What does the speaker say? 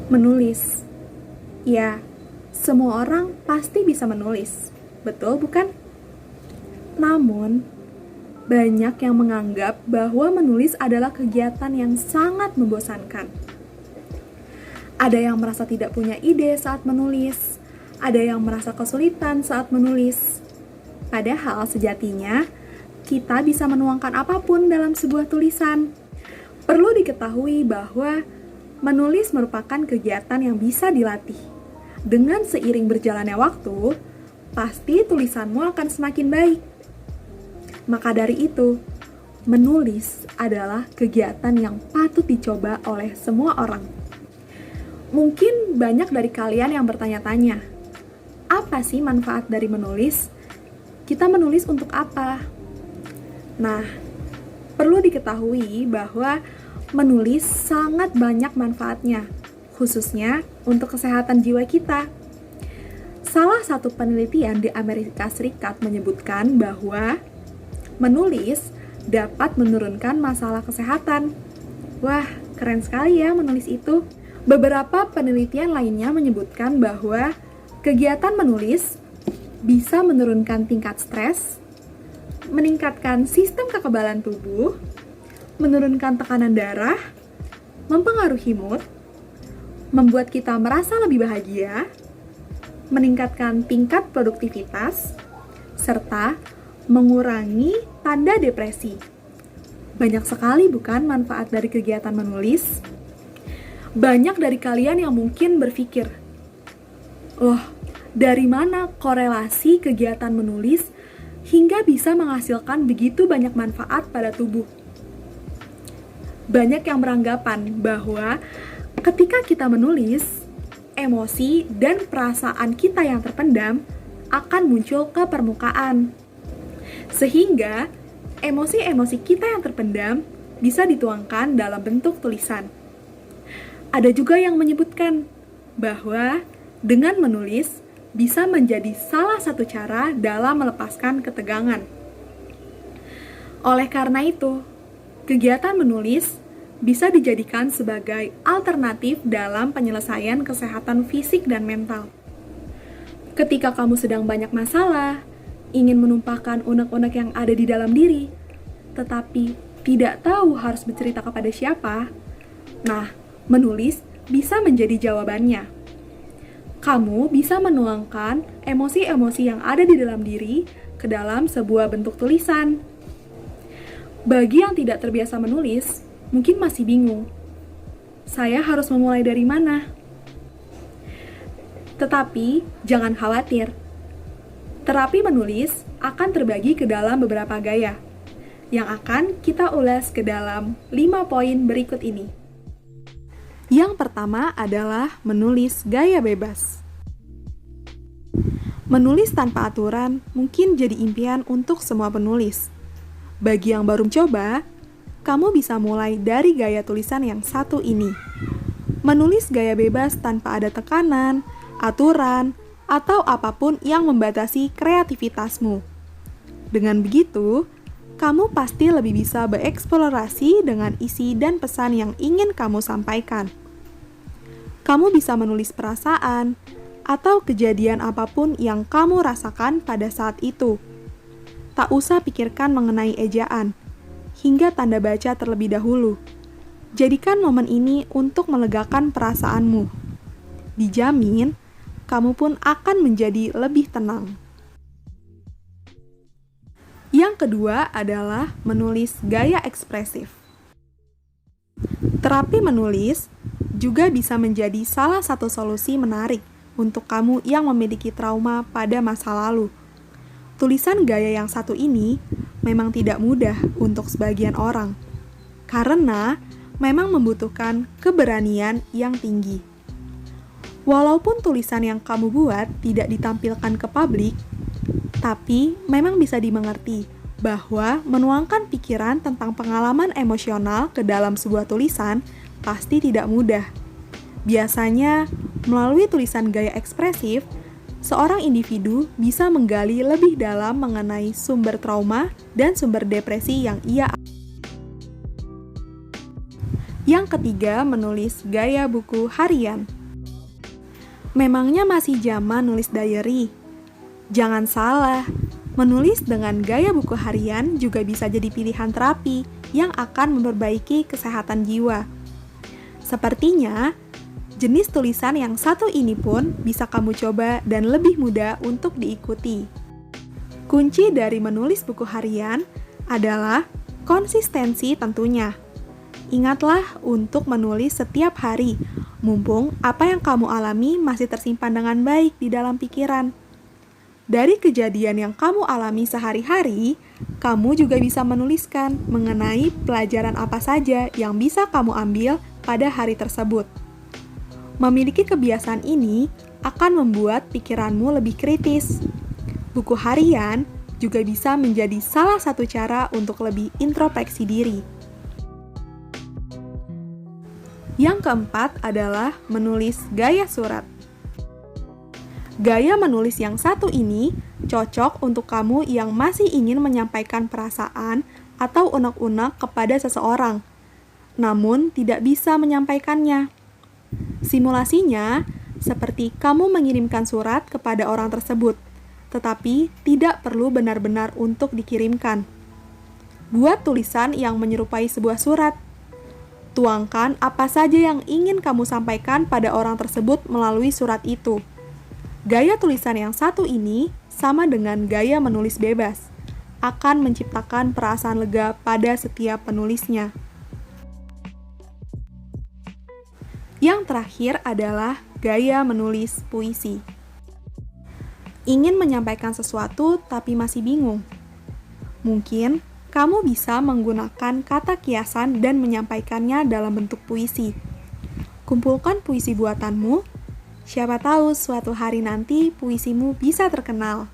Menulis. Ya, semua orang pasti bisa menulis. Betul bukan? Namun, banyak yang menganggap bahwa menulis adalah kegiatan yang sangat membosankan. Ada yang merasa tidak punya ide saat menulis, ada yang merasa kesulitan saat menulis. Padahal sejatinya, kita bisa menuangkan apapun dalam sebuah tulisan. Perlu diketahui bahwa menulis merupakan kegiatan yang bisa dilatih. Dengan seiring berjalannya waktu, pasti tulisanmu akan semakin baik. Maka dari itu, menulis adalah kegiatan yang patut dicoba oleh semua orang. Mungkin banyak dari kalian yang bertanya-tanya, apa sih manfaat dari menulis? Kita menulis untuk apa? Nah, perlu diketahui bahwa menulis sangat banyak manfaatnya, khususnya untuk kesehatan jiwa kita. Salah satu penelitian di Amerika Serikat menyebutkan bahwa menulis dapat menurunkan masalah kesehatan. Wah, keren sekali ya menulis itu. Beberapa penelitian lainnya menyebutkan bahwa kegiatan menulis bisa menurunkan tingkat stres, meningkatkan sistem kekebalan tubuh, menurunkan tekanan darah, mempengaruhi mood, membuat kita merasa lebih bahagia, meningkatkan tingkat produktivitas, serta mengurangi tanda depresi. Banyak sekali bukan manfaat dari kegiatan menulis? Banyak dari kalian yang mungkin berpikir, loh, dari mana korelasi kegiatan menulis hingga bisa menghasilkan begitu banyak manfaat pada tubuh? Banyak yang beranggapan bahwa ketika kita menulis, emosi dan perasaan kita yang terpendam akan muncul ke permukaan. Sehingga emosi-emosi kita yang terpendam bisa dituangkan dalam bentuk tulisan. Ada juga yang menyebutkan bahwa dengan menulis bisa menjadi salah satu cara dalam melepaskan ketegangan. Oleh karena itu, kegiatan menulis bisa dijadikan sebagai alternatif dalam penyelesaian kesehatan fisik dan mental. Ketika kamu sedang banyak masalah, ingin menumpahkan unek-unek yang ada di dalam diri, tetapi tidak tahu harus bercerita kepada siapa, nah, menulis bisa menjadi jawabannya. Kamu bisa menuangkan emosi-emosi yang ada di dalam diri ke dalam sebuah bentuk tulisan. Bagi yang tidak terbiasa menulis, mungkin masih bingung. Saya harus memulai dari mana? Tetapi, jangan khawatir. Terapi menulis akan terbagi ke dalam beberapa gaya, yang akan kita ulas ke dalam 5 poin berikut ini. Yang pertama adalah menulis gaya bebas. Menulis tanpa aturan mungkin jadi impian untuk semua penulis. Bagi yang baru mencoba, kamu bisa mulai dari gaya tulisan yang satu ini. Menulis gaya bebas tanpa ada tekanan, aturan, atau apapun yang membatasi kreativitasmu. Dengan begitu, kamu pasti lebih bisa bereksplorasi dengan isi dan pesan yang ingin kamu sampaikan. Kamu bisa menulis perasaan atau kejadian apapun yang kamu rasakan pada saat itu. Tak usah pikirkan mengenai ejaan, hingga tanda baca terlebih dahulu. Jadikan momen ini untuk melegakan perasaanmu. Dijamin, kamu pun akan menjadi lebih tenang. Yang kedua adalah menulis gaya ekspresif. Terapi menulis juga bisa menjadi salah satu solusi menarik untuk kamu yang memiliki trauma pada masa lalu. Tulisan gaya yang satu ini memang tidak mudah untuk sebagian orang, karena memang membutuhkan keberanian yang tinggi. Walaupun tulisan yang kamu buat tidak ditampilkan ke publik, tapi memang bisa dimengerti bahwa menuangkan pikiran tentang pengalaman emosional ke dalam sebuah tulisan pasti tidak mudah. Biasanya, melalui tulisan gaya ekspresif, seorang individu bisa menggali lebih dalam mengenai sumber trauma dan sumber depresi yang ia alami. Yang ketiga, menulis gaya buku harian. Memangnya masih zaman nulis diary? Jangan salah, menulis dengan gaya buku harian juga bisa jadi pilihan terapi yang akan memperbaiki kesehatan jiwa. Sepertinya, jenis tulisan yang satu ini pun bisa kamu coba dan lebih mudah untuk diikuti. Kunci dari menulis buku harian adalah konsistensi tentunya. Ingatlah untuk menulis setiap hari, mumpung apa yang kamu alami masih tersimpan dengan baik di dalam pikiran. Dari kejadian yang kamu alami sehari-hari, kamu juga bisa menuliskan mengenai pelajaran apa saja yang bisa kamu ambil pada hari tersebut. Memiliki kebiasaan ini akan membuat pikiranmu lebih kritis. Buku harian juga bisa menjadi salah satu cara untuk lebih introspeksi diri. Yang keempat adalah menulis gaya surat. Gaya menulis yang satu ini cocok untuk kamu yang masih ingin menyampaikan perasaan atau unek-unek kepada seseorang, namun tidak bisa menyampaikannya. Simulasinya seperti kamu mengirimkan surat kepada orang tersebut, tetapi tidak perlu benar-benar untuk dikirimkan. Buat tulisan yang menyerupai sebuah surat. Tuangkan apa saja yang ingin kamu sampaikan pada orang tersebut melalui surat itu. Gaya tulisan yang satu ini sama dengan gaya menulis bebas, akan menciptakan perasaan lega pada setiap penulisnya. Yang terakhir adalah gaya menulis puisi. Ingin menyampaikan sesuatu tapi masih bingung? Mungkin kamu bisa menggunakan kata kiasan dan menyampaikannya dalam bentuk puisi. Kumpulkan puisi buatanmu, siapa tahu suatu hari nanti puisimu bisa terkenal.